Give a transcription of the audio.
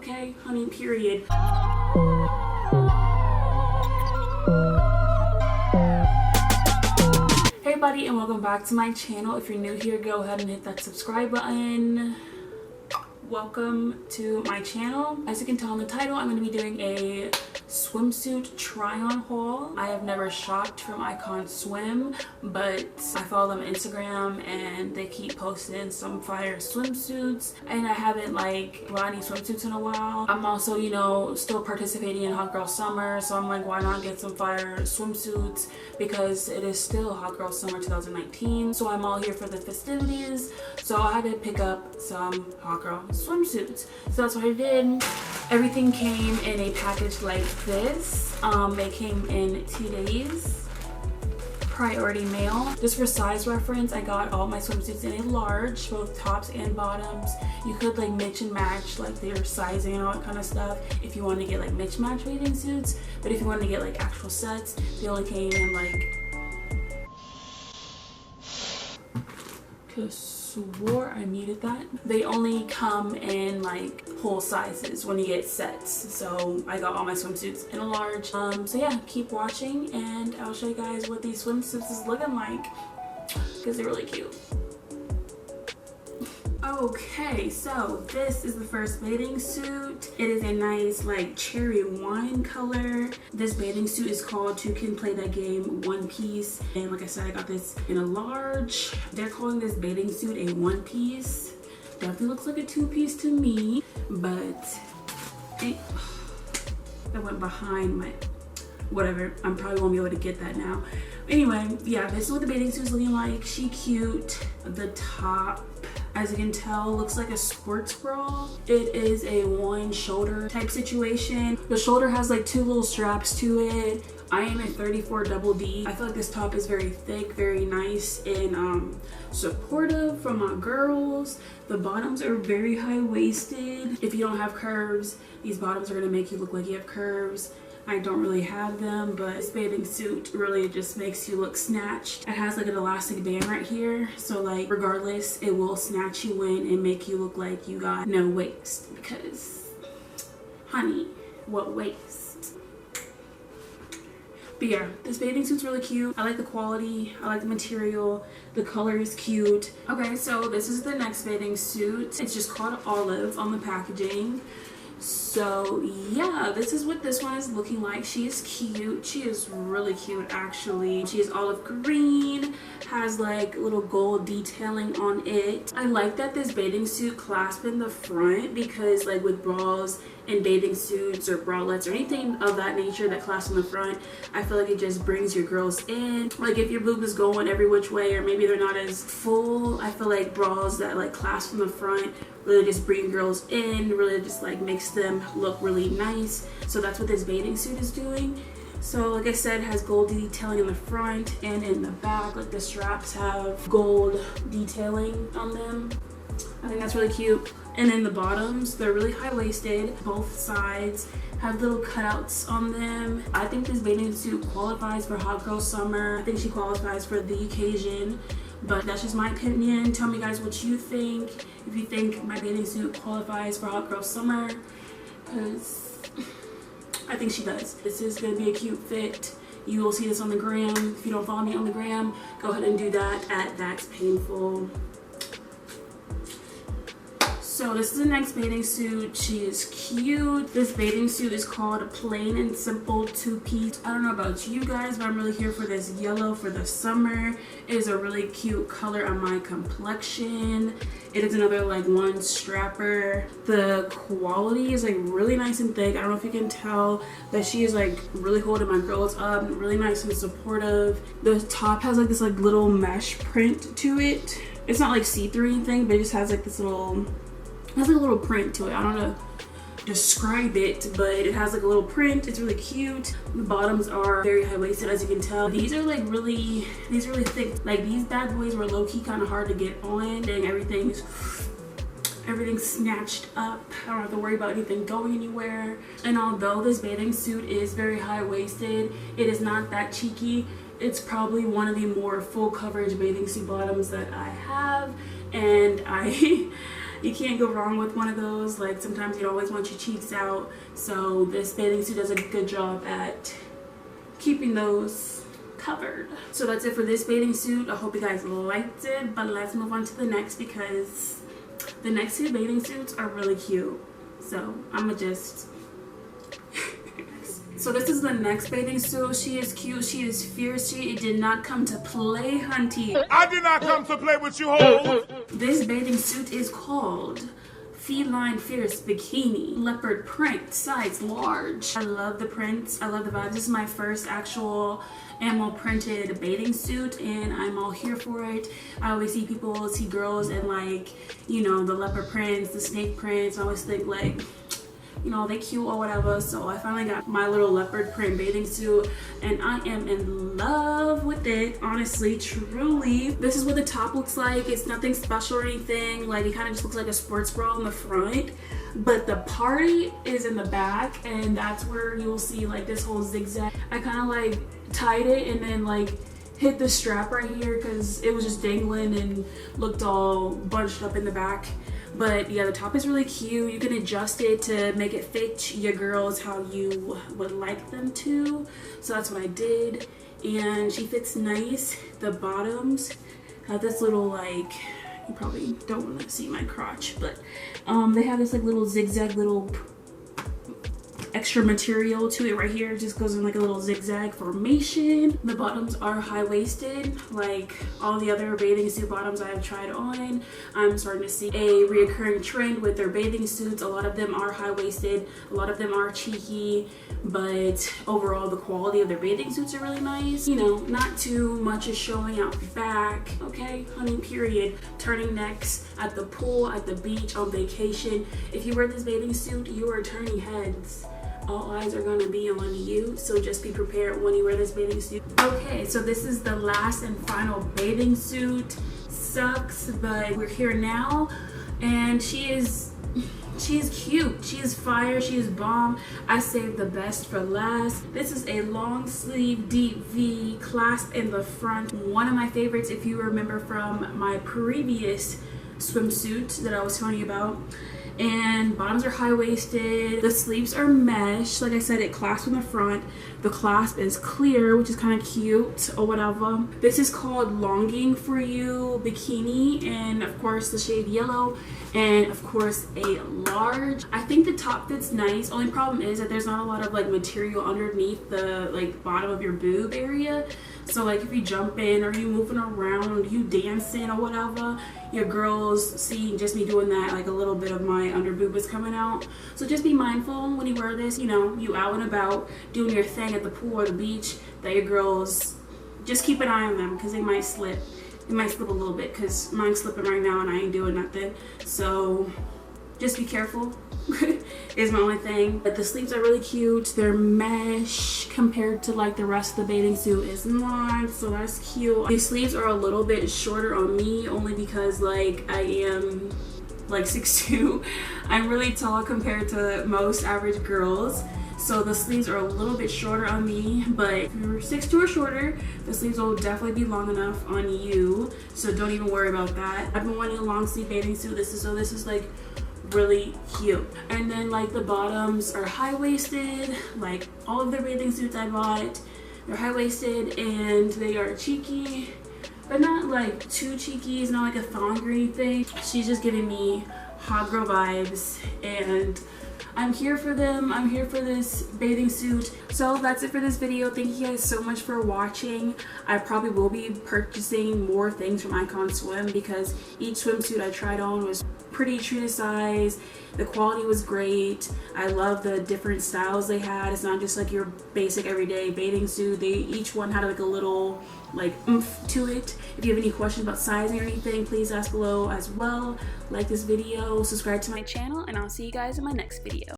okay, honey, period. Hey everybody, and welcome back to my channel. If you're new here, go ahead and hit that subscribe button. Welcome to my channel. As you can tell in the title, I'm going to be doing a swimsuit try-on haul. I have never shopped from Icon Swim, but I follow them on Instagram and they keep posting some fire swimsuits, and I haven't like bought any swimsuits in a while. I'm also, you know, still participating in Hot Girl Summer, so I'm like, why not get some fire swimsuits, because it is still Hot Girl Summer 2019, so I'm all here for the festivities, so I had to pick up some Hot Girl swimsuits. So that's what I did. Everything came in a package like this. It came in 2 days. Priority mail. Just for size reference, I got all my swimsuits in a large, both tops and bottoms. You could like mix and match like their sizing and all that kind of stuff if you want to get like mix match bathing suits, but if you want to get like actual sets, they only came in like, swore I muted that. They only come in like whole sizes when you get sets, so I got all my swimsuits in a large. So yeah, keep watching and I'll show you guys what these swimsuits is looking like, because they're really cute. Okay, so this is the first bathing suit. It is a nice like cherry wine color. This bathing suit is called You Can Play That Game One Piece, and like I said, I got this in a large. They're calling this bathing suit a one piece. Definitely looks like a two-piece to me, but that went behind my whatever. I'm probably won't be able to get that now. Anyway, yeah, this is what the bathing suit is looking like. She cute. The top, as you can tell, looks like a sports bra. It is a one shoulder type situation. The shoulder has like two little straps to it. I am a 34 double D. I feel like this top is very thick, very nice, and supportive for my girls. The bottoms are very high-waisted. If you don't have curves, these bottoms are gonna make you look like you have curves. I don't really have them, but this bathing suit really just makes you look snatched. It has like an elastic band right here, so like regardless, it will snatch you in and make you look like you got no waist, because honey, what waist? But yeah, this bathing suit's really cute. I like the quality, I like the material, the color is cute. Okay, so this is the next bathing suit. It's just called Olive on the packaging. So yeah, this is what this one is looking like. She is cute. She is really cute actually. She is olive green, has like little gold detailing on it. I like that this bathing suit clasps in the front, because like with bras and bathing suits or bralettes or anything of that nature that clasps in the front, I feel like it just brings your girls in. Like if your boob is going every which way, or maybe they're not as full, I feel like bras that like clasp in the front really just bring girls in, really just like makes them look really nice. So that's what this bathing suit is doing. So like I said, it has gold detailing in the front and in the back. Like the straps have gold detailing on them. I think that's really cute. And then the bottoms, they're really high-waisted. Both sides have little cutouts on them. I think this bathing suit qualifies for Hot Girl Summer. I think she qualifies for the occasion, but that's just my opinion. Tell me guys what you think. If you think my bathing suit qualifies for Hot Girl Summer, because I think she does. This is gonna be a cute fit. You will see this on the gram. If you don't follow me on the gram, go ahead and do that at That's Painful. So this is the next bathing suit. She is cute. This bathing suit is called Plain and Simple two-piece. I don't know about you guys, but I'm really here for this yellow for the summer. It is a really cute color on my complexion. It is another like one strapper. The quality is like really nice and thick. I don't know if you can tell that she is like really holding my girls up, really nice and supportive. The top has like this like little mesh print to it. It's not like see-through or anything, but it just has like this little, has like a little print to it. I don't know describe it, but it has like a little print. It's really cute. The bottoms are very high-waisted, as you can tell. These are like really thick. Like these bad boys were low-key kind of hard to get on, and everything's snatched up. I don't have to worry about anything going anywhere. And although this bathing suit is very high-waisted, it is not that cheeky. It's probably one of the more full coverage bathing suit bottoms that I have, and You can't go wrong with one of those. Like sometimes you always want your cheeks out, so this bathing suit does a good job at keeping those covered. So that's it for this bathing suit. I hope you guys liked it, but let's move on to the next because the next two bathing suits are really cute. So I'ma just So this is the next bathing suit. She is cute, she is fierce, she did not come to play, hunty. I did not come to play with you hoes. This bathing suit is called Feline Fierce Bikini Leopard Print, size large. I love the prints, I love the vibe. This is my first actual ammo printed bathing suit and I'm all here for it. I always see girls in like, you know, the leopard prints, the snake prints. I always think like, you know, they cute or whatever. So I finally got my little leopard print bathing suit and I am in love with it, honestly, truly. This is what the top looks like. It's nothing special or anything. Like it kind of just looks like a sports bra in the front, but the party is in the back and that's where you'll see like this whole zigzag. I kind of like tied it and then like hit the strap right here because it was just dangling and looked all bunched up in the back. But yeah, the top is really cute. You can adjust it to make it fit your girls how you would like them to. So that's what I did. And she fits nice. The bottoms have this little like, you probably don't want to see my crotch, but they have this like little zigzag little extra material to it right here. It just goes in like a little zigzag formation. The bottoms are high-waisted like all the other bathing suit bottoms I have tried on. I'm starting to see a reoccurring trend with their bathing suits. A lot of them are high-waisted, a lot of them are cheeky, but overall the quality of their bathing suits are really nice. You know, not too much is showing out back, okay, honey, period. Turning necks at the pool, at the beach, on vacation. If you wear this bathing suit, you are turning heads. All eyes are going to be on you, so just be prepared when you wear this bathing suit. Okay, so this is the last and final bathing suit. Sucks, but we're here now, and she is cute, she is fire, she is bomb. I saved the best for last. This is a long sleeve deep V clasp in the front. One of my favorites if you remember from my previous swimsuit that I was telling you about. And bottoms are high-waisted. The sleeves are mesh. Like I said, it clasps in the front. The clasp is clear, which is kind of cute or whatever. This is called Longing for You Bikini, and of course the shade yellow, and of course a large. I think the top fits nice. Only problem is that there's not a lot of like material underneath the like bottom of your boob area. So like if you jump in or you moving around, you dancing or whatever, your girls see just me doing that, like a little bit of my under boob is coming out. So just be mindful when you wear this, you know, you out and about doing your thing at the pool or the beach, that your girls, just keep an eye on them because they might slip. It might slip a little bit because mine's slipping right now and I ain't doing nothing. So just be careful is my only thing. But the sleeves are really cute. They're mesh compared to like the rest of the bathing suit is not, so that's cute. These sleeves are a little bit shorter on me only because like I am like 6'2". I'm really tall compared to most average girls. So the sleeves are a little bit shorter on me, but if you're 6'2" or shorter, the sleeves will definitely be long enough on you. So don't even worry about that. I've been wanting a long sleeve bathing suit. This is like really cute. And then like the bottoms are high-waisted. Like all of the bathing suits I bought, they're high-waisted and they are cheeky, but not like too cheeky. It's not like a thong or anything. She's just giving me hot girl vibes and I'm here for them. I'm here for this bathing suit. So that's it for this video. Thank you guys so much for watching. I probably will be purchasing more things from Icon Swim because each swimsuit I tried on was pretty true to size. The quality was great. I love the different styles they had. It's not just like your basic everyday bathing suit. Each one had like a little like oomph to it. If you have any questions about sizing or anything, please ask below as well. Like this video, subscribe to my channel, and I'll see you guys in my next video.